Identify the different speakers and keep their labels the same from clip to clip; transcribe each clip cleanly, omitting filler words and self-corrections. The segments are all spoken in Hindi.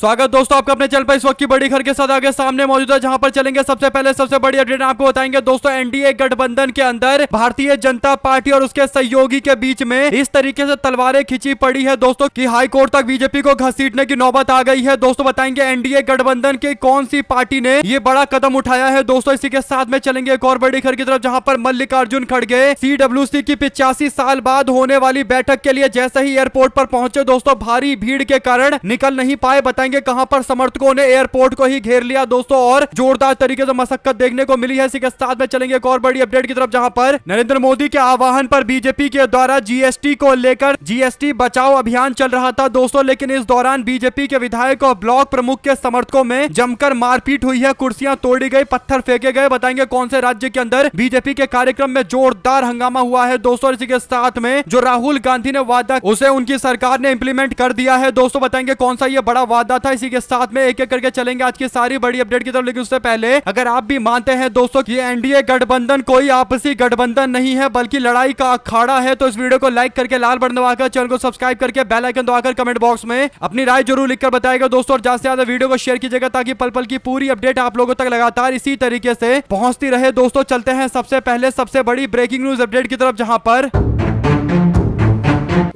Speaker 1: स्वागत दोस्तों आपका अपने चैनल पर। इस वक्त की बड़ी खबर के साथ आगे सामने मौजूद है, जहां पर चलेंगे सबसे पहले सबसे बड़ी अपडेट आपको बताएंगे दोस्तों। एनडीए गठबंधन के अंदर भारतीय जनता पार्टी और उसके सहयोगी के बीच में इस तरीके से तलवारें खिंची पड़ी है दोस्तों कि हाई कोर्ट तक बीजेपी को घसीटने की नौबत आ गई है। दोस्तों बताएंगे एनडीए गठबंधन की कौन सी पार्टी ने ये बड़ा कदम उठाया है दोस्तों। इसी के साथ में चलेंगे एक और बड़ी खबर की तरफ, जहां पर मल्लिकार्जुन खड़गे सीडब्ल्यूसी की 85 साल बाद होने वाली बैठक के लिए जैसे ही एयरपोर्ट पर पहुंचे दोस्तों, भारी भीड़ के कारण निकल नहीं पाए। बताएंगे कहां पर समर्थकों ने एयरपोर्ट को ही घेर लिया दोस्तों और जोरदार तरीके से मशक्कत देखने को मिली है। इसी के साथ में चलेंगे एक और बड़ी अपडेट की तरफ, जहां पर नरेंद्र मोदी के आह्वान पर बीजेपी के द्वारा जीएसटी को लेकर जीएसटी बचाओ अभियान चल रहा था दोस्तों, लेकिन इस दौरान बीजेपी के विधायक और ब्लॉक प्रमुख के समर्थकों में जमकर मारपीट हुई है, कुर्सियां तोड़ी गई, पत्थर फेंके गए। बताएंगे कौन से राज्य के अंदर बीजेपी के कार्यक्रम में जोरदार हंगामा हुआ है दोस्तों। इसी के साथ में जो राहुल गांधी ने वादा उसे उनकी सरकार ने इंप्लीमेंट कर दिया है दोस्तों। बताएंगे कौन सा ये बड़ा वादा था। इसी के साथ में एक एक करके चलेंगे आज की सारी बड़ी अपडेट की तरफ, लेकिन उससे पहले अगर आप भी मानते हैं दोस्तों कि एनडीए गठबंधन कोई आपसी गठबंधन नहीं है बल्कि लड़ाई का अखाड़ा है, तो इस वीडियो को लाइक करके लाल बटन दबाकर चैनल को सब्सक्राइब करके बेल आइकन दबाकर कमेंट बॉक्स में अपनी राय जरूर लिखकर बताएगा दोस्तों। और ज्यादा से ज्यादा वीडियो को शेयर कीजिएगा ताकि पल पल की पूरी अपडेट आप लोगों तक लगातार इसी तरीके से पहुंचती रहे दोस्तों। चलते हैं सबसे पहले सबसे बड़ी ब्रेकिंग न्यूज अपडेट की तरफ, जहां पर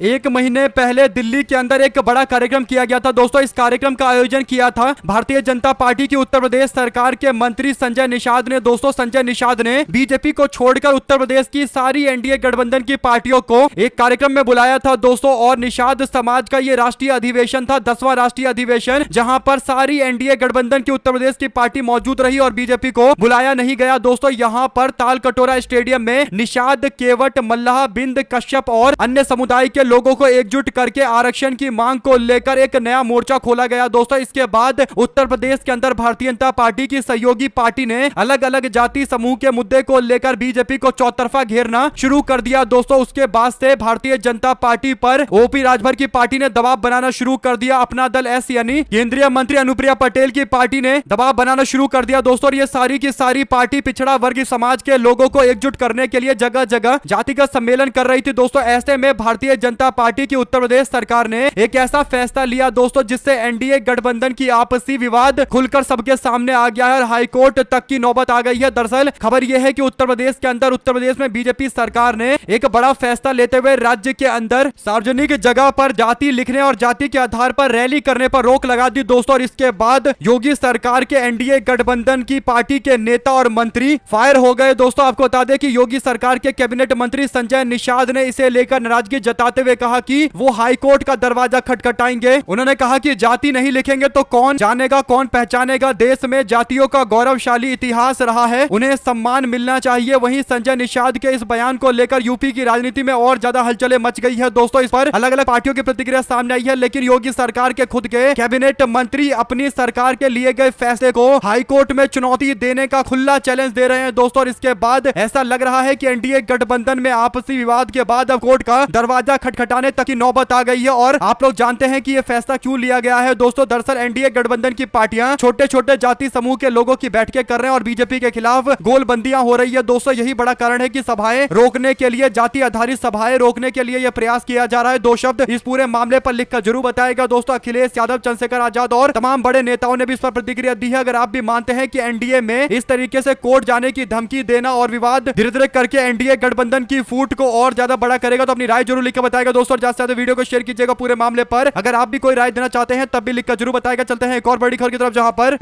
Speaker 1: एक महीने पहले दिल्ली के अंदर एक बड़ा कार्यक्रम किया गया था दोस्तों। इस कार्यक्रम का आयोजन किया था भारतीय जनता पार्टी की उत्तर प्रदेश सरकार के मंत्री संजय निषाद ने दोस्तों। संजय निषाद ने बीजेपी को छोड़कर उत्तर प्रदेश की सारी एनडीए गठबंधन की पार्टियों को एक कार्यक्रम में बुलाया था दोस्तों। और निषाद समाज का ये राष्ट्रीय अधिवेशन था, 10वां राष्ट्रीय अधिवेशन, जहां पर सारी एनडीए गठबंधन की उत्तर प्रदेश की पार्टी मौजूद रही और बीजेपी को बुलाया नहीं गया दोस्तों। यहां पर तालकटोरा स्टेडियम में निषाद, केवट, मल्लाह, बिंद, कश्यप और अन्य समुदाय के लोगों को एकजुट करके आरक्षण की मांग को लेकर एक नया मोर्चा खोला गया दोस्तों। इसके बाद उत्तर प्रदेश के अंदर भारतीय जनता पार्टी की सहयोगी पार्टी ने अलग अलग जाति समूह के मुद्दे को लेकर बीजेपी को चौतरफा घेरना शुरू कर दिया दोस्तों। उसके बाद से भारतीय जनता पार्टी पर ओपी राजभर की पार्टी ने दबाव बनाना शुरू कर दिया। अपना दल एस यानी केंद्रीय मंत्री अनुप्रिया पटेल की पार्टी ने दबाव बनाना शुरू कर दिया दोस्तों। ये सारी की सारी पार्टी पिछड़ा वर्ग समाज के लोगों को एकजुट करने के लिए जगह जगह जातिगत सम्मेलन कर रही थी दोस्तों। ऐसे में भारतीय जनता पार्टी की उत्तर प्रदेश सरकार ने एक ऐसा फैसला लिया दोस्तों जिससे एनडीए गठबंधन की आपसी विवाद खुलकर सबके सामने आ गया है और हाईकोर्ट तक की नौबत आ गई है। दरअसल खबर यह है कि उत्तर प्रदेश के अंदर उत्तर प्रदेश में बीजेपी सरकार ने एक बड़ा फैसला लेते हुए राज्य के अंदर सार्वजनिक जगह पर जाति लिखने और जाति के आधार पर रैली करने पर रोक लगा दी दोस्तों। और इसके बाद योगी सरकार के एनडीए गठबंधन की पार्टी के नेता और मंत्री फायर हो गए दोस्तों। आपको बता दें कि योगी सरकार के कैबिनेट मंत्री संजय निषाद ने इसे लेकर नाराजगी जताते हुए कहा कि वो हाईकोर्ट का दरवाजा खटखटाएंगे। उन्होंने कहा कि जाति नहीं लिखेंगे तो कौन जानेगा, कौन पहचानेगा। देश में जातियों का गौरवशाली इतिहास रहा है, उन्हें सम्मान मिलना चाहिए। वहीं संजय निषाद के इस बयान को लेकर यूपी की राजनीति में और ज्यादा हलचलें मच गई है दोस्तों। इस पर अलग अलग पार्टियों की प्रतिक्रिया सामने आई है, लेकिन योगी सरकार के खुद के कैबिनेट मंत्री अपनी सरकार के लिए गए फैसले को हाईकोर्ट में चुनौती देने का खुला चैलेंज दे रहे हैं दोस्तों। और इसके बाद ऐसा लग रहा है कि एनडीए गठबंधन में आपसी विवाद के बाद अब कोर्ट का दरवाजा खटखटाने तक की नौबत आ गई है। और आप लोग जानते हैं कि यह फैसला क्यों लिया गया है दोस्तों। दरअसल एनडीए गठबंधन की पार्टियां छोटे छोटे जाति समूह के लोगों की बैठकें कर रहे हैं और बीजेपी के खिलाफ गोलबंदियां हो रही है दोस्तों। यही बड़ा कारण है कि सभाएं रोकने के लिए, जाति आधारित सभाएं रोकने के लिए यह प्रयास किया जा रहा है। दो शब्द इस पूरे मामले पर लिखकर जरूर बताएगा दोस्तों। अखिलेश यादव, चंद्रशेखर आजाद और तमाम बड़े नेताओं ने भी इस पर प्रतिक्रिया दी है। अगर आप भी मानते हैं कि एनडीए में इस तरीके से कोर्ट जाने की धमकी देना और विवाद धीरे धीरे करके एनडीए गठबंधन की फूट को और ज्यादा बड़ा करेगा, तो अपनी राय जरूर लिखकर बताएगा दोस्तों। ज्यादा से ज्यादा वीडियो को शेयर कीजिएगा पूरे मामले पर। अगर आप भी कोई राय देना चाहते हैं तब भी लिखकर जरूर बताएगा। चलते हैं एक और बड़ी खबर की तरफ, जहां पर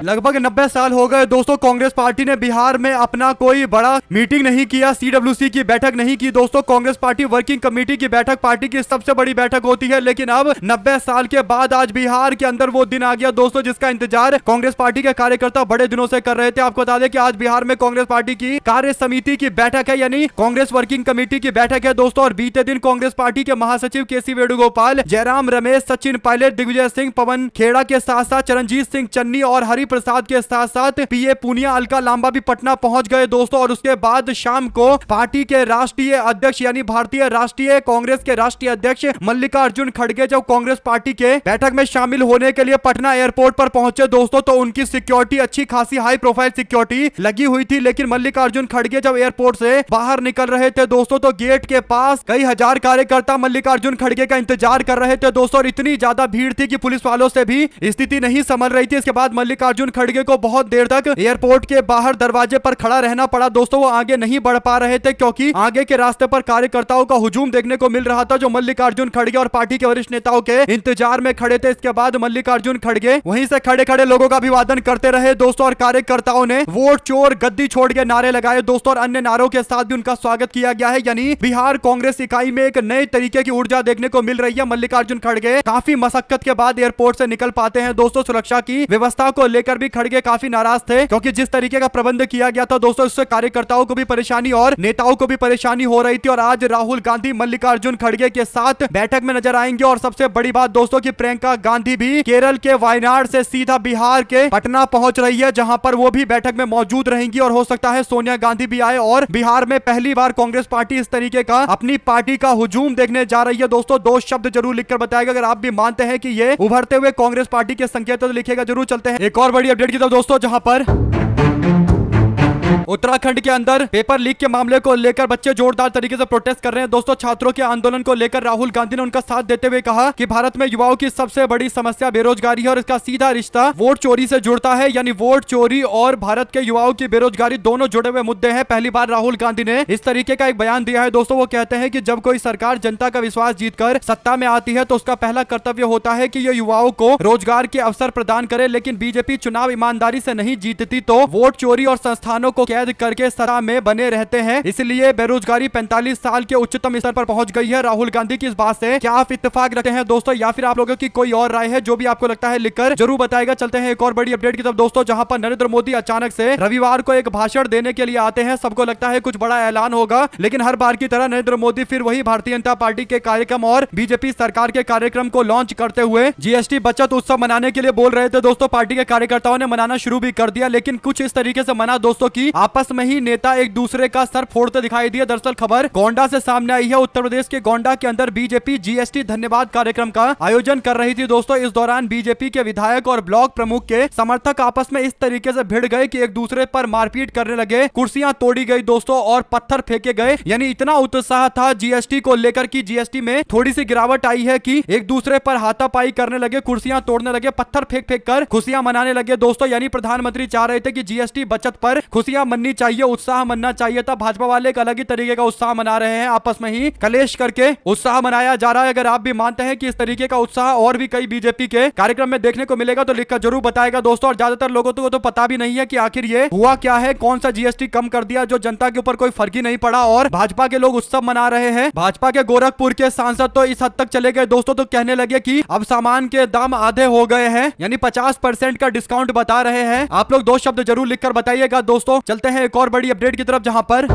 Speaker 1: लगभग 90 साल हो गए दोस्तों कांग्रेस पार्टी ने बिहार में अपना कोई बड़ा मीटिंग नहीं किया, सीडब्ल्यूसी की बैठक नहीं की दोस्तों। कांग्रेस पार्टी वर्किंग कमेटी की बैठक पार्टी की सबसे बड़ी बैठक होती है, लेकिन अब 90 साल के बाद आज बिहार के अंदर वो दिन आ गया दोस्तों जिसका इंतजार कांग्रेस पार्टी के कार्यकर्ता बड़े दिनों से कर रहे थे। आपको बता दें कि आज बिहार में कांग्रेस पार्टी की कार्य समिति की बैठक है, यानी कांग्रेस वर्किंग कमेटी की बैठक है दोस्तों। और बीते दिन कांग्रेस पार्टी के महासचिव केसी वेणुगोपाल, जयराम रमेश, सचिन पायलट, दिग्विजय सिंह, पवन खेड़ा के साथ साथ चरणजीत सिंह चन्नी और बिहारी प्रसाद के साथ साथ पीए पूनिया, अलका लांबा भी पटना पहुंच गए दोस्तों। और उसके बाद शाम को पार्टी के राष्ट्रीय अध्यक्ष यानी भारतीय राष्ट्रीय कांग्रेस के राष्ट्रीय अध्यक्ष मल्लिकार्जुन खड़गे जब कांग्रेस पार्टी के बैठक में शामिल होने के लिए पटना एयरपोर्ट पर पहुंचे दोस्तों, तो उनकी सिक्योरिटी अच्छी खासी हाई प्रोफाइल सिक्योरिटी लगी हुई थी। लेकिन मल्लिकार्जुन खड़गे जब एयरपोर्ट से बाहर निकल रहे थे दोस्तों, तो गेट के पास कई हजार कार्यकर्ता मल्लिकार्जुन खड़गे का इंतजार कर रहे थे दोस्तों। और इतनी ज्यादा भीड़ थी कि पुलिस वालों से भी स्थिति नहीं संभल रही थी। इसके बाद मल्लिकार्जुन खड़गे को बहुत देर तक एयरपोर्ट के बाहर दरवाजे पर खड़ा रहना पड़ा दोस्तों। वो आगे नहीं बढ़ पा रहे थे क्योंकि आगे के रास्ते पर कार्यकर्ताओं का हुजूम देखने को मिल रहा था, जो मल्लिकार्जुन खड़गे और पार्टी के वरिष्ठ नेताओं के इंतजार में खड़े थे। इसके बाद मल्लिकार्जुन खड़गे वहीं से खड़े खड़े लोगों का अभिवादन करते रहे दोस्तों। और कार्यकर्ताओं ने वोट चोर, गद्दी छोड़ के नारे लगाए दोस्तों। और अन्य नारों के साथ भी उनका स्वागत किया गया है। यानी बिहार कांग्रेस इकाई में एक नए तरीके की ऊर्जा देखने को मिल रही है। मल्लिकार्जुन खड़गे काफी मशक्कत के बाद एयरपोर्ट से निकल पाते हैं दोस्तों। सुरक्षा की व्यवस्था को लेकर भी खड़गे काफी नाराज थे, क्योंकि जिस तरीके का प्रबंध किया गया था दोस्तों, इससे कार्यकर्ताओं को भी परेशानी और नेताओं को भी परेशानी हो रही थी। और आज राहुल गांधी मल्लिकार्जुन खड़गे के साथ बैठक में नजर आएंगे। और सबसे बड़ी बात दोस्तों कि प्रियंका गांधी भी केरल के वायनाड से सीधा बिहार के पटना पहुंच रही है, जहां पर वो भी बैठक में मौजूद रहेंगी। और हो सकता है सोनिया गांधी भी आए। और बिहार में पहली बार कांग्रेस पार्टी इस तरीके का अपनी पार्टी का हुजूम देखने जा रही है दोस्तों। दो शब्द जरूर लिखकर बताएगा अगर आप भी मानते हैं कि ये उभरते हुए कांग्रेस पार्टी के संकेत, तो लिखेगा जरूर। चलते हैं एक और बड़ी अपडेट की तरफ दोस्तों, जहां पर उत्तराखंड के अंदर पेपर लीक के मामले को लेकर बच्चे जोरदार तरीके से प्रोटेस्ट कर रहे हैं दोस्तों। छात्रों के आंदोलन को लेकर राहुल गांधी ने उनका साथ देते हुए कहा कि भारत में युवाओं की सबसे बड़ी समस्या बेरोजगारी है और इसका सीधा रिश्ता वोट चोरी से जुड़ता है। यानी वोट चोरी और भारत के युवाओं की बेरोजगारी दोनों जुड़े हुए मुद्दे हैं। पहली बार राहुल गांधी ने इस तरीके का एक बयान दिया है दोस्तों। वो कहते हैं कि जब कोई सरकार जनता का विश्वास जीतकर सत्ता में आती है तो उसका पहला कर्तव्य होता है कि ये युवाओं को रोजगार के अवसर प्रदान करे। लेकिन बीजेपी चुनाव ईमानदारी से नहीं जीतती तो वोट चोरी और संस्थानों को कैद करके सत्ता में बने रहते हैं। इसलिए बेरोजगारी 45 साल के उच्चतम स्तर पर पहुंच गई है। राहुल गांधी की इस बात से क्या आप इत्तेफाक रखते हैं दोस्तों, या फिर आप लोगों की कोई और राय है? जो भी आपको लगता है लिखकर जरूर बताएगा। चलते हैं एक और बड़ी अपडेट की तरफ दोस्तों, जहां पर नरेंद्र मोदी अचानक से रविवार को एक भाषण देने के लिए आते हैं। सबको लगता है कुछ बड़ा ऐलान होगा, लेकिन हर बार की तरह नरेंद्र मोदी फिर वही भारतीय जनता पार्टी के कार्यक्रम और बीजेपी सरकार के कार्यक्रम को लॉन्च करते हुए जीएसटी बचत उत्सव मनाने के लिए बोल रहे थे दोस्तों। पार्टी के कार्यकर्ताओं ने मनाना शुरू भी कर दिया, लेकिन कुछ इस तरीके से मना दोस्तों की आपस में ही नेता एक दूसरे का सर फोड़ते दिखाई दिए। दरअसल खबर गोंडा से सामने आई है। उत्तर प्रदेश के गोंडा के अंदर बीजेपी जीएसटी धन्यवाद कार्यक्रम का आयोजन कर रही थी दोस्तों। इस दौरान बीजेपी के विधायक और ब्लॉक प्रमुख के समर्थक आपस में इस तरीके से भिड़ गए कि एक दूसरे पर मारपीट करने लगे, कुर्सियां तोड़ी गई दोस्तों और पत्थर फेंके गए। यानी इतना उत्साह था जीएसटी को लेकर कि जीएसटी में थोड़ी सी गिरावट आई है कि एक दूसरे पर हाथापाई करने लगे, कुर्सियां तोड़ने लगे, पत्थर फेंक फेंक कर खुशियां मनाने लगे दोस्तों। यानी प्रधानमंत्री चाह रहे थे कि जीएसटी बचत पर खुशियां मननी चाहिए, उत्साह मनना चाहिए था। भाजपा वाले एक अलग ही तरीके का उत्साह मना रहे हैं, आपस में ही कलेश करके उत्साह मनाया जा रहा है। अगर आप भी मानते हैं कि इस तरीके का उत्साह और भी कई बीजेपी के कार्यक्रम में देखने को मिलेगा तो लिखकर जरूर बताएगा दोस्तों। और ज्यादातर लोगों को तो पता भी नहीं है कि आखिर ये हुआ क्या है, कौन सा जीएसटी कम कर दिया जो जनता के ऊपर कोई फर्क ही नहीं पड़ा और भाजपा के लोग उत्सव मना रहे हैं। भाजपा के गोरखपुर के सांसद तो इस हद तक चले गए दोस्तों, तो कहने लगे कि अब सामान के दाम आधे हो गए हैं, यानी 50% का डिस्काउंट बता रहे हैं। आप लोग दो शब्द जरूर लिखकर बताइएगा दोस्तों। चलते हैं एक और बड़ी अपडेट की तरफ, जहां पर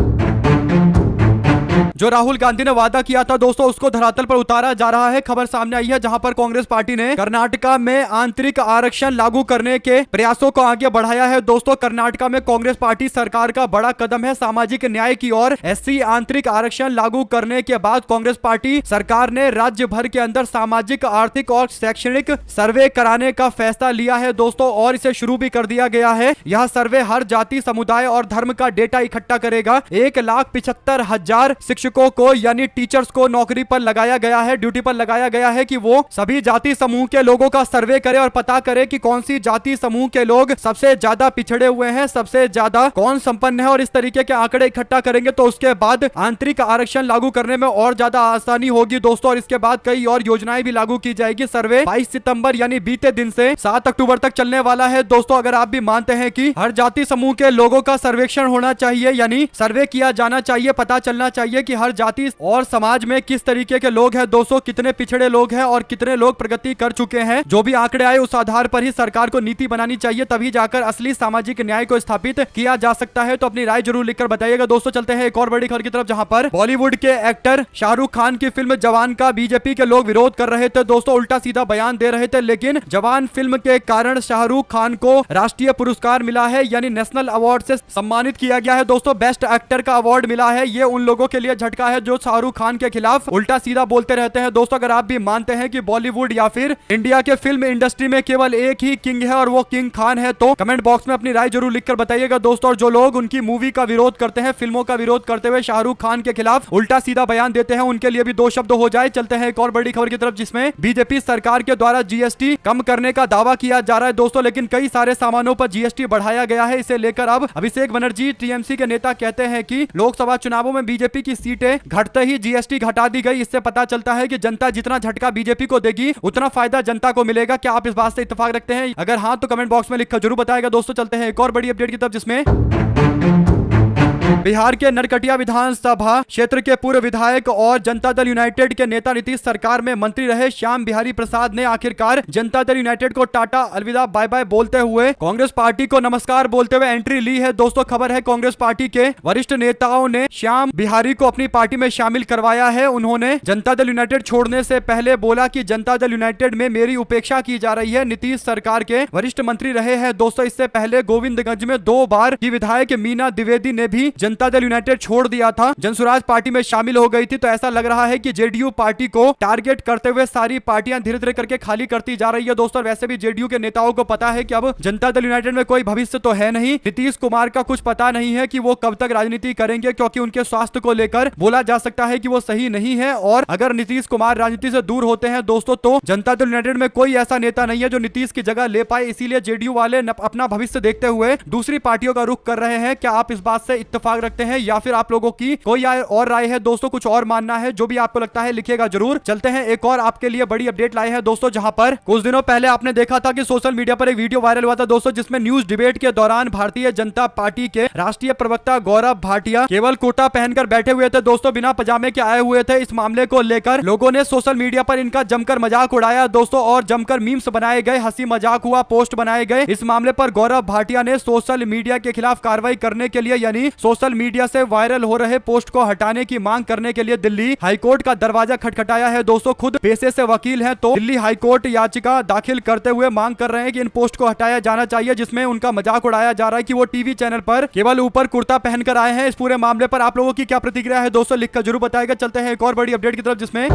Speaker 1: जो राहुल गांधी ने वादा किया था दोस्तों उसको धरातल पर उतारा जा रहा है। खबर सामने आई है जहां पर कांग्रेस पार्टी ने कर्नाटका में आंतरिक आरक्षण लागू करने के प्रयासों को आगे बढ़ाया है दोस्तों। कर्नाटका में कांग्रेस पार्टी सरकार का बड़ा कदम है सामाजिक न्याय की ओर। एससी आंतरिक आरक्षण लागू करने के बाद कांग्रेस पार्टी सरकार ने राज्य भर के अंदर सामाजिक, आर्थिक और शैक्षणिक सर्वे कराने का फैसला लिया है दोस्तों, और इसे शुरू भी कर दिया गया है। यह सर्वे हर जाति, समुदाय और धर्म का डेटा इकट्ठा करेगा। 1,75,000 शिक्षकों को यानी टीचर्स को नौकरी पर लगाया गया है, ड्यूटी पर लगाया गया है कि वो सभी जाति समूह के लोगों का सर्वे करे और पता करे कि कौन सी जाति समूह के लोग सबसे ज्यादा पिछड़े हुए हैं, सबसे ज्यादा कौन संपन्न है। और इस तरीके के आंकड़े इकट्ठा करेंगे तो उसके बाद आंतरिक आरक्षण लागू करने में और ज्यादा आसानी होगी दोस्तों। और इसके बाद कई और योजनाएं भी लागू की जाएगी। सर्वे 22 सितंबर यानी बीते दिन से 7 अक्टूबर तक चलने वाला है दोस्तों। अगर आप भी मानते हैं कि हर जाति समूह के लोगों का सर्वेक्षण होना चाहिए, यानी सर्वे किया जाना चाहिए, पता चलना चाहिए बताइए कि हर जाति और समाज में किस तरीके के लोग हैं दोस्तों, कितने पिछड़े लोग हैं और कितने लोग प्रगति कर चुके हैं। जो भी आंकड़े आए उस आधार पर ही सरकार को नीति बनानी चाहिए, तभी जाकर असली सामाजिक न्याय को स्थापित किया जा सकता है। तो अपनी राय जरूर लिखकर बताइएगा दोस्तों। चलते हैं एक और बड़ी खबर की तरफ, जहां पर बॉलीवुड के एक्टर शाहरुख खान की फिल्म जवान का बीजेपी के लोग विरोध कर रहे थे दोस्तों, उल्टा सीधा बयान दे रहे थे। लेकिन जवान फिल्म के कारण शाहरुख खान को राष्ट्रीय पुरस्कार मिला है, यानी नेशनल अवार्ड से सम्मानित किया गया है दोस्तों। बेस्ट एक्टर का अवार्ड मिला है। ये उन लोगों के लिए झटका है जो शाहरुख खान के खिलाफ उल्टा सीधा बोलते रहते हैं दोस्तों। अगर आप भी मानते हैं कि बॉलीवुड या फिर इंडिया के फिल्म इंडस्ट्री में केवल एक ही किंग है और वो किंग खान है, तो कमेंट बॉक्स में अपनी राय जरूर लिखकर बताइएगा दोस्तों। और जो लोग उनकी मूवी का विरोध करते हैं, फिल्मों का विरोध करते हुए शाहरुख खान के खिलाफ उल्टा सीधा बयान देते हैं, उनके लिए भी दो शब्द हो जाए। चलते हैं एक और बड़ी खबर की तरफ, जिसमें बीजेपी सरकार के द्वारा जीएसटी कम करने का दावा किया जा रहा है दोस्तों, लेकिन कई सारे सामानों पर जीएसटी बढ़ाया गया है। इसे लेकर अब अभिषेक बनर्जी टीएमसी के नेता कहते हैं कि लोकसभा चुनावों में बीजेपी की सीटें घटते ही जीएसटी घटा दी गई। इससे पता चलता है कि जनता जितना झटका बीजेपी को देगी उतना फायदा जनता को मिलेगा। क्या आप इस बात से इत्तेफाक रखते हैं? अगर हाँ तो कमेंट बॉक्स में लिखकर जरूर बताएगा दोस्तों। चलते हैं एक और बड़ी अपडेट की तरफ, जिसमें बिहार के नरकटिया विधानसभा क्षेत्र के पूर्व विधायक और जनता दल यूनाइटेड के नेता नीतीश सरकार में मंत्री रहे श्याम बिहारी प्रसाद ने आखिरकार जनता दल यूनाइटेड को टाटा अलविदा बाय बाय बोलते हुए कांग्रेस पार्टी को नमस्कार बोलते हुए एंट्री ली है दोस्तों। खबर है कांग्रेस पार्टी के वरिष्ठ नेताओं ने श्याम बिहारी को अपनी पार्टी में शामिल करवाया है। उन्होंने जनता दल यूनाइटेड छोड़ने से पहले बोला कि जनता दल यूनाइटेड में मेरी उपेक्षा की जा रही है। नीतीश सरकार के वरिष्ठ मंत्री रहे हैं दोस्तों। इससे पहले गोविंदगंज में 2 बार की विधायक मीना द्विवेदी ने भी जनता दल यूनाइटेड छोड़ दिया था, जनसुराज पार्टी में शामिल हो गई थी। तो ऐसा लग रहा है कि जेडीयू पार्टी को टारगेट करते हुए सारी पार्टियां धीरे धीरे करके खाली करती जा रही है दोस्तों। वैसे भी जेडीयू के नेताओं को पता है कि अब जनता दल यूनाइटेड में कोई भविष्य तो है नहीं। नीतीश कुमार का कुछ पता नहीं है कि वो कब तक राजनीति करेंगे, क्योंकि उनके स्वास्थ्य को लेकर बोला जा सकता है कि वो सही नहीं है। और अगर नीतीश कुमार राजनीति से दूर होते हैं दोस्तों, तो जनता दल यूनाइटेड में कोई ऐसा नेता नहीं है जो नीतीश की जगह ले पाए। इसीलिए जेडीयू वाले अपना भविष्य देखते हुए दूसरी पार्टियों का रुख कर रहे हैं। क्या आप इस बात से इत्तेफाक रखते हैं या फिर आप लोगों की कोई और राय है दोस्तों, कुछ और मानना है? जो भी आपको लगता है लिखिएगा जरूर। चलते हैं एक और आपके लिए बड़ी अपडेट लाए हैं दोस्तों, जहां पर कुछ दिनों पहले आपने देखा था कि सोशल मीडिया पर एक वीडियो वायरल हुआ था दोस्तों, जिसमें न्यूज डिबेट के दौरान भारतीय जनता पार्टी के राष्ट्रीय प्रवक्ता गौरव भाटिया केवल कुर्ता पहनकर बैठे हुए थे दोस्तों, बिना पजामे के आए हुए थे। इस मामले को लेकर लोगों ने सोशल मीडिया पर इनका जमकर मजाक उड़ाया दोस्तों, और जमकर मीम्स बनाए गए, हंसी मजाक हुआ, पोस्ट बनाए गए। इस मामले पर गौरव भाटिया ने सोशल मीडिया के खिलाफ कार्रवाई करने के लिए, यानी सोशल मीडिया से वायरल हो रहे पोस्ट को हटाने की मांग करने के लिए दिल्ली हाईकोर्ट का दरवाजा खटखटाया है दोस्तों। खुद पेशे से वकील हैं, तो दिल्ली हाईकोर्ट याचिका दाखिल करते हुए मांग कर रहे हैं कि इन पोस्ट को हटाया जाना चाहिए, जिसमें उनका मजाक उड़ाया जा रहा है कि वो टीवी चैनल पर केवल ऊपर कुर्ता पहनकर आए हैं। इस पूरे मामले पर आप लोगों की क्या प्रतिक्रिया है दोस्तों, लिखकर जरूर बताएगा। चलते हैं एक और बड़ी अपडेट की तरफ, जिसमें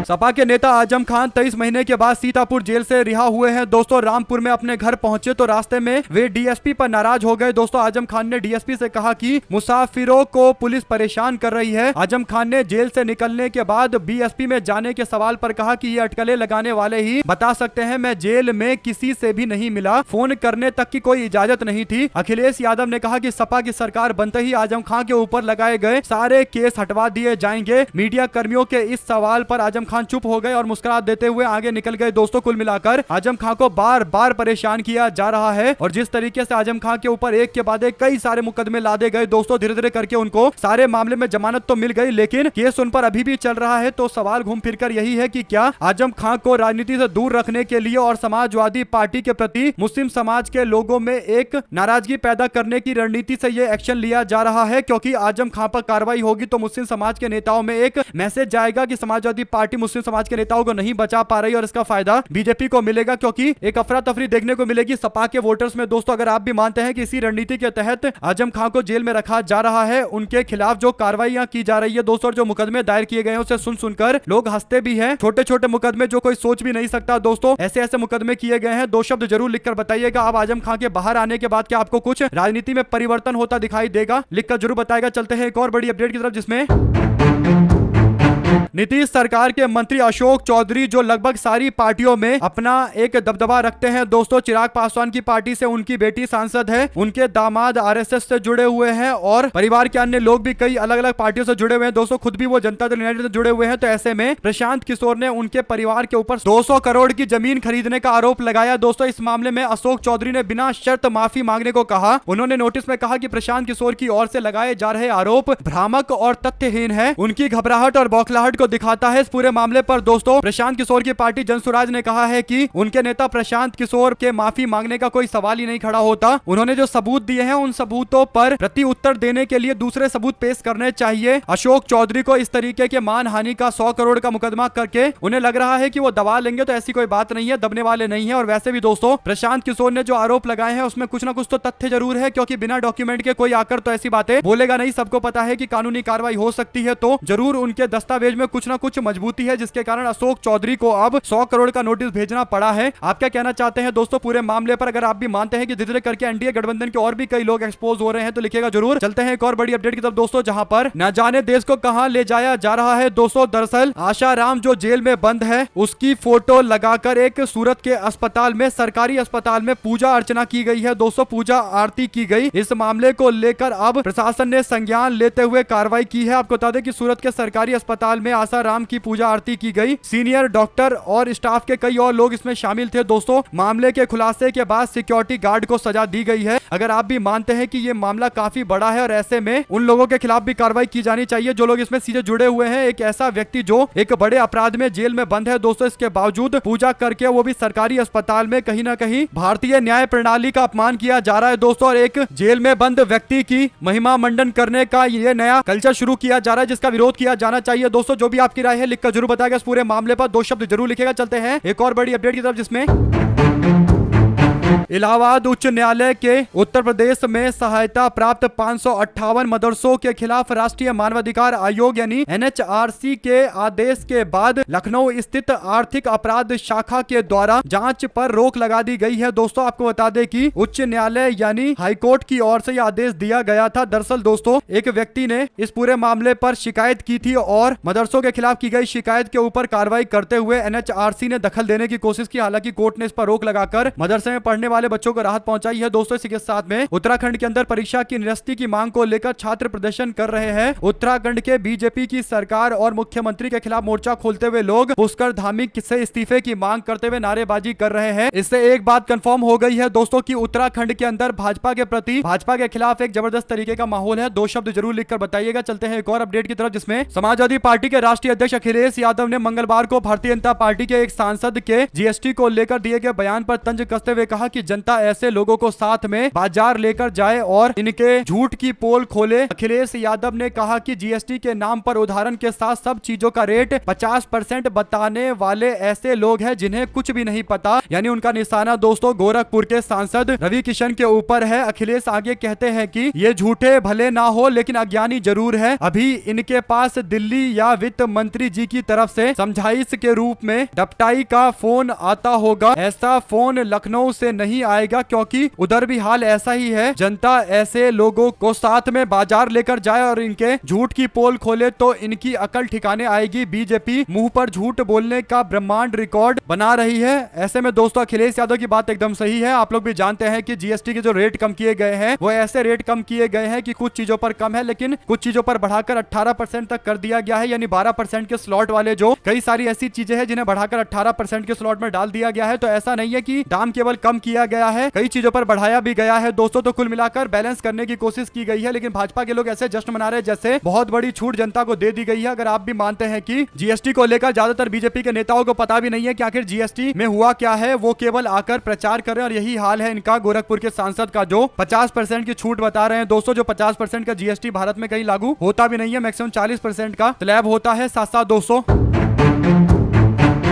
Speaker 1: सपा के नेता आजम खान 23 महीने के बाद सीतापुर जेल से रिहा हुए हैं दोस्तों। रामपुर में अपने घर पहुंचे तो रास्ते में वे डीएसपी पर नाराज हो गए दोस्तों। आजम खान ने डीएसपी से कहा कि मुसाफिरों को पुलिस परेशान कर रही है। आजम खान ने जेल से निकलने के बाद बीएसपी में जाने के सवाल पर कहा कि ये अटकलें लगाने वाले ही बता सकते हैं, मैं जेल में किसी से भी नहीं मिला, फोन करने तक की कोई इजाजत नहीं थी। अखिलेश यादव ने कहा कि सपा की सरकार बनते ही आजम खान के ऊपर लगाए गए सारे केस हटवा दिए जाएंगे। मीडिया कर्मियों के इस सवाल पर आजम खान चुप हो गए और मुस्कुरा देते हुए आगे निकल गए दोस्तों। कुल मिलाकर आजम खान को बार बार परेशान किया जा रहा है, और जिस तरीके से आजम खान के ऊपर एक के बाद एक कई सारे मुकदमे लादे गए दोस्तों, धीरे धीरे करके उनको सारे मामले में जमानत तो मिल गई, लेकिन केस उन पर अभी भी चल रहा है। तो सवाल घूम फिरकर यही है कि क्या आजम खान को राजनीति से दूर रखने के लिए और समाजवादी पार्टी के प्रति मुस्लिम समाज के लोगों में एक नाराजगी पैदा करने की रणनीति से यह एक्शन लिया जा रहा है? क्योंकि आजम खान पर कार्रवाई होगी तो मुस्लिम समाज के नेताओं में एक मैसेज जाएगा कि समाजवादी पार्टी मुस्लिम समाज के नेताओं को नहीं बचा पा रही, और इसका फायदा बीजेपी को मिलेगा, क्योंकि एक अफरा तफरी देखने को मिलेगी सपा के वोटर्स में दोस्तों। अगर आप भी मानते हैं कि इसी रणनीति के तहत आजम खान को जेल में रखा जा रहा है, उनके खिलाफ जो कार्रवाइयां की जा रही है दोस्तों, जो मुकदमे दायर किए गए हैं उसे सुन सुनकर लोग हंसते भी हैं। छोटे छोटे मुकदमे जो कोई सोच भी नहीं सकता दोस्तों, ऐसे ऐसे मुकदमे किए गए हैं। दो शब्द जरूर लिखकर बताइएगा। अब आजम खान के बाहर आने के बाद क्या आपको कुछ राजनीति में परिवर्तन होता दिखाई देगा? लिखकर जरूर बताएगा। चलते हैं एक और बड़ी अपडेट की तरफ, जिसमें नीतीश सरकार के मंत्री अशोक चौधरी जो लगभग सारी पार्टियों में अपना एक दबदबा रखते हैं दोस्तों, चिराग पासवान की पार्टी से उनकी बेटी सांसद है, उनके दामाद आरएसएस से जुड़े हुए हैं और परिवार के अन्य लोग भी कई अलग अलग पार्टियों से जुड़े हुए हैं दोस्तों, खुद भी वो जनता दल यूनाइटेड से जुड़े हुए हैं। तो ऐसे में प्रशांत किशोर ने उनके परिवार के ऊपर 200 करोड़ की जमीन खरीदने का आरोप लगाया दोस्तों। इस मामले में अशोक चौधरी ने बिना शर्त माफी मांगने को कहा। उन्होंने नोटिस में कहा कि प्रशांत किशोर की ओर से लगाए जा रहे आरोप भ्रामक और तथ्यहीन है, उनकी घबराहट और बौखलाहट को दिखाता है। इस पूरे मामले पर दोस्तों प्रशांत किशोर की पार्टी जनसुराज ने कहा है कि उनके नेता प्रशांत किशोर के माफी मांगने का कोई सवाल ही नहीं खड़ा होता। उन्होंने जो सबूत दिए हैं उन सबूतों पर प्रति उत्तर देने के लिए दूसरे सबूत पेश करने चाहिए। अशोक चौधरी को इस तरीके के मानहानि का 100 करोड़ का मुकदमा करके उन्हें लग रहा है कि वो दबा लेंगे, तो ऐसी कोई बात नहीं है, दबने वाले नहीं है। और वैसे भी दोस्तों प्रशांत किशोर ने जो आरोप लगाए हैं उसमें कुछ ना कुछ तो तथ्य जरूर है, क्योंकि बिना डॉक्यूमेंट के कोई आकर तो ऐसी बातें बोलेगा नहीं। सबको पता है कि कानूनी कार्रवाई हो सकती है, तो जरूर उनके दस्तावेज में कुछ ना कुछ मजबूती है, जिसके कारण अशोक चौधरी को अब 100 करोड़ का नोटिस भेजना पड़ा है। आप क्या कहना चाहते हैं दोस्तों पूरे मामले पर? अगर आप भी मानते हैं कि धीरे धीरे करके एनडीए गठबंधन के और भी कई लोग एक्सपोज हो रहे हैं तो लिखिएगा जरूर। चलते हैं एक और बड़ी अपडेट की तरफ दोस्तों, जहां पर न जाने देश को कहां ले जाया जा रहा है दोस्तों। दरअसल आशाराम जो जेल में बंद है उसकी फोटो लगाकर एक सूरत के अस्पताल में, सरकारी अस्पताल में पूजा अर्चना की गई है दोस्तों, पूजा आरती की गई। इस मामले को लेकर अब प्रशासन ने संज्ञान लेते हुए कार्रवाई की है। आपको बता दें कि सूरत के सरकारी अस्पताल में आशाराम की पूजा आरती की गई। सीनियर डॉक्टर और स्टाफ के कई और लोग इसमें शामिल थे दोस्तों। मामले के खुलासे के बाद सिक्योरिटी गार्ड को सजा दी गई है। अगर आप भी मानते हैं कि ये मामला काफी बड़ा है और ऐसे में उन लोगों के खिलाफ भी कार्रवाई की जानी चाहिए जो लोग इसमें सीधे जुड़े हुए हैं। एक ऐसा व्यक्ति जो एक बड़े अपराध में जेल में बंद है दोस्तों, इसके बावजूद पूजा करके वो भी सरकारी अस्पताल में, कहीं ना कहीं भारतीय न्याय प्रणाली का अपमान किया जा रहा है दोस्तों। और एक जेल में बंद व्यक्ति की महिमा मंडन करने का ये नया कल्चर शुरू किया जा रहा है, जिसका विरोध किया जाना चाहिए दोस्तों। जो भी आपकी राय है लिखकर जरूर बताएगा। इस पूरे मामले पर 2 शब्द जरूर लिखेगा। चलते हैं एक और बड़ी अपडेट की तरफ, जिसमें इलाहाबाद उच्च न्यायालय के उत्तर प्रदेश में सहायता प्राप्त 558 मदरसों के खिलाफ राष्ट्रीय मानवाधिकार आयोग यानी एनएचआरसी के आदेश के बाद लखनऊ स्थित आर्थिक अपराध शाखा के द्वारा जांच पर रोक लगा दी गई है दोस्तों। आपको बता दें कि उच्च न्यायालय यानी हाईकोर्ट की ओर से यह आदेश दिया गया था। दरअसल दोस्तों एक व्यक्ति ने इस पूरे मामले पर शिकायत की थी और मदरसों के खिलाफ की गई शिकायत के ऊपर कार्रवाई करते हुए एनएचआरसी ने दखल देने की कोशिश की। हालांकि कोर्ट ने इस पर रोक लगाकर मदरसे में पढ़ने वाले बच्चों को राहत पहुंचाई है दोस्तों। इसी के साथ में उत्तराखंड के अंदर परीक्षा की निरस्ती की मांग को लेकर छात्र प्रदर्शन कर रहे हैं। उत्तराखंड के बीजेपी की सरकार और मुख्यमंत्री के खिलाफ मोर्चा खोलते हुए लोग पुष्कर धामी से इस्तीफे की मांग करते हुए नारेबाजी कर रहे हैं। इससे एक बात कंफर्म हो गई है दोस्तों कि उत्तराखंड के अंदर भाजपा के प्रति, भाजपा के खिलाफ एक जबरदस्त तरीके का माहौल है। 2 शब्द जरूर लिखकर बताइएगा। चलते हैं एक और अपडेट की तरफ, जिसमें समाजवादी पार्टी के राष्ट्रीय अध्यक्ष अखिलेश यादव ने मंगलवार को भारतीय जनता पार्टी के एक सांसद के जीएसटी को लेकर दिए गए बयान पर तंज कसते हुए कहा कि जनता ऐसे लोगों को साथ में बाजार लेकर जाए और इनके झूठ की पोल खोले। अखिलेश यादव ने कहा कि जीएसटी के नाम पर उदाहरण के साथ सब चीजों का रेट 50% बताने वाले ऐसे लोग हैं जिन्हें कुछ भी नहीं पता। यानी उनका निशाना दोस्तों गोरखपुर के सांसद रवि किशन के ऊपर है। अखिलेश आगे कहते हैं कि ये झूठे भले ना हो लेकिन अज्ञानी जरूर है। अभी इनके पास दिल्ली या वित्त मंत्री जी की तरफ से समझाइश के रूप में डपटाई का फोन आता होगा। ऐसा फोन लखनऊ से नहीं आएगा क्योंकि उधर भी हाल ऐसा ही है। जनता ऐसे लोगों को साथ में बाजार लेकर जाए और इनके झूठ की पोल खोले तो इनकी अकल ठिकाने आएगी। बीजेपी मुंह पर झूठ बोलने का ब्रह्मांड रिकॉर्ड बना रही है। ऐसे में दोस्तों अखिलेश यादव की बात एकदम सही है। आप लोग भी जानते हैं कि जीएसटी के जो रेट कम किए गए हैं वो ऐसे रेट कम किए गए हैं कि कुछ चीजों पर कम है लेकिन कुछ चीजों पर बढ़ाकर 18% तक कर दिया गया है। यानी 12% के स्लॉट वाले जो कई सारी ऐसी चीजें हैं जिन्हें बढ़ाकर 18% के स्लॉट में डाल दिया गया है। तो ऐसा नहीं है कि दाम केवल कम किया गया है, कई चीजों पर बढ़ाया भी गया है दोस्तों। तो कुल मिलाकर बैलेंस करने की कोशिश की गई है, लेकिन भाजपा के लोग ऐसे जश्न मना रहे हैं जैसे बहुत बड़ी छूट जनता को दे दी गई है। अगर आप भी मानते हैं कि जीएसटी को लेकर ज्यादातर बीजेपी के नेताओं को पता भी नहीं है कि आखिर जीएसटी में हुआ क्या है, वो केवल आकर प्रचार कर रहे हैं और यही हाल है इनका। गोरखपुर के सांसद का जो 50% की छूट बता रहे हैं दोस्तों, जो 50% का जीएसटी भारत में कहीं लागू होता भी नहीं है, मैक्सिमम 40% का स्लैब होता है 700-200।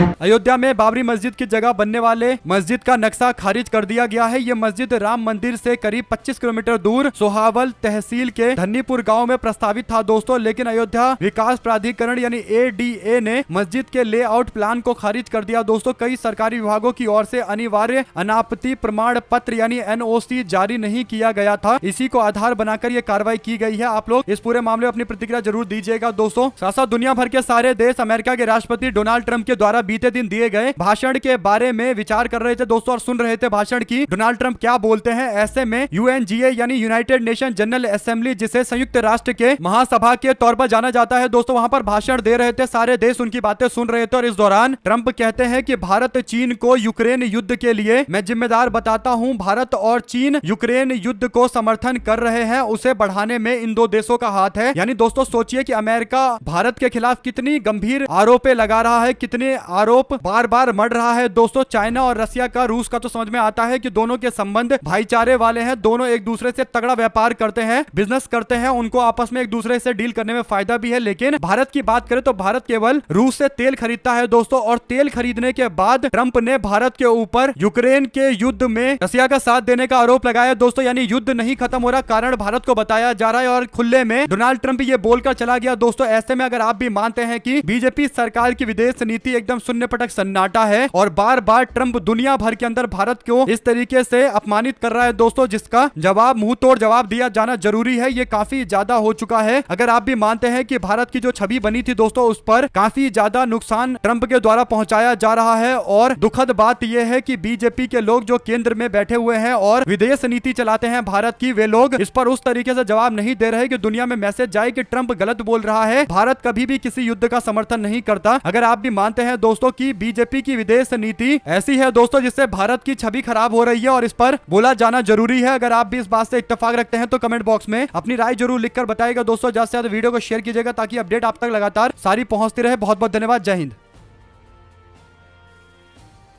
Speaker 1: अयोध्या में बाबरी मस्जिद की जगह बनने वाले मस्जिद का नक्शा खारिज कर दिया गया है। ये मस्जिद राम मंदिर से करीब 25 किलोमीटर दूर सोहावल तहसील के धन्नीपुर गांव में प्रस्तावित था दोस्तों, लेकिन अयोध्या विकास प्राधिकरण यानी ADA ने मस्जिद के लेआउट प्लान को खारिज कर दिया दोस्तों। कई सरकारी विभागों की ओर से अनिवार्य अनापत्ति प्रमाण पत्र यानी NOC जारी नहीं किया गया था। इसी को आधार बनाकर ये कार्रवाई की गई है। आप लोग इस पूरे मामले में अपनी प्रतिक्रिया जरूर दीजिएगा दोस्तों। साथ साथ दुनिया भर के सारे देश अमेरिका के राष्ट्रपति डोनाल्ड ट्रंप के द्वारा बीते दिन दिए गए भाषण के बारे में विचार कर रहे थे दोस्तों और सुन रहे थे भाषण की डोनाल्ड ट्रंप क्या बोलते हैं। ऐसे में UNGA यानी यूनाइटेड नेशन जनरल असेंबली, जिसे संयुक्त राष्ट्र के महासभा के तौर पर जाना जाता है दोस्तों, वहां पर भाषण दे रहे थे। सारे देश उनकी बातें सुन रहे थे और इस दौरान ट्रंप कहते हैं कि भारत चीन को यूक्रेन युद्ध के लिए मैं जिम्मेदार बताता हूं। भारत और चीन यूक्रेन युद्ध को समर्थन कर रहे हैं, उसे बढ़ाने में इन दो देशों का हाथ है। यानी दोस्तों सोचिए कि अमेरिका भारत के खिलाफ कितनी गंभीर आरोपें लगा रहा है, कितने आरोप बार बार मढ़ रहा है दोस्तों। चाइना और रसिया का, रूस का तो समझ में आता है कि दोनों के संबंध भाईचारे वाले हैं, दोनों एक दूसरे से तगड़ा व्यापार करते हैं, बिजनेस करते हैं, उनको आपस में एक दूसरे से डील करने में फायदा भी है। लेकिन भारत की बात करें तो भारत केवल रूस से तेल खरीदता है दोस्तों, और तेल खरीदने के बाद ट्रंप ने भारत के ऊपर यूक्रेन के युद्ध में रसिया का साथ देने का आरोप लगाया दोस्तों। यानी युद्ध नहीं खत्म हो रहा, कारण भारत को बताया जा रहा है और खुले में डोनाल्ड ट्रंप ये बोलकर चला गया दोस्तों। ऐसे में अगर आप भी मानते हैं कि बीजेपी सरकार की विदेश नीति एकदम शून्य पटक सन्नाटा है और बार बार ट्रंप दुनिया भर के अंदर भारत को इस तरीके से अपमानित कर रहा है दोस्तों, जिसका जवाब मुंह तोड़ जवाब दिया जाना जरूरी है, ये काफी ज्यादा हो चुका है। अगर आप भी मानते हैं कि भारत की जो छवि बनी थी दोस्तों, उस पर काफी ज्यादा नुकसान ट्रंप के द्वारा पहुंचाया जा रहा है। और दुखद बात यह है कि बीजेपी के लोग जो केंद्र में बैठे हुए हैं और विदेश नीति चलाते हैं भारत की, वे लोग इस पर उस तरीके से जवाब नहीं दे रहे कि दुनिया में मैसेज जाए कि ट्रंप गलत बोल रहा है। भारत कभी भी किसी युद्ध का समर्थन नहीं करता। अगर आप भी मानते हैं दोस्तों कि बीजेपी की विदेश नीति ऐसी है दोस्तों जिससे भारत की छवि खराब हो रही है और इस पर बोला जाना जरूरी है, अगर आप भी इस बात से इत्तेफाक रखते हैं तो कमेंट बॉक्स में अपनी राय जरूर लिखकर बताइएगा दोस्तों। ज्यादा से ज्यादा वीडियो को शेयर कीजिएगा ताकि अपडेट आप तक लगातार सारी पहुंचती रहे। बहुत बहुत धन्यवाद। जय हिंद।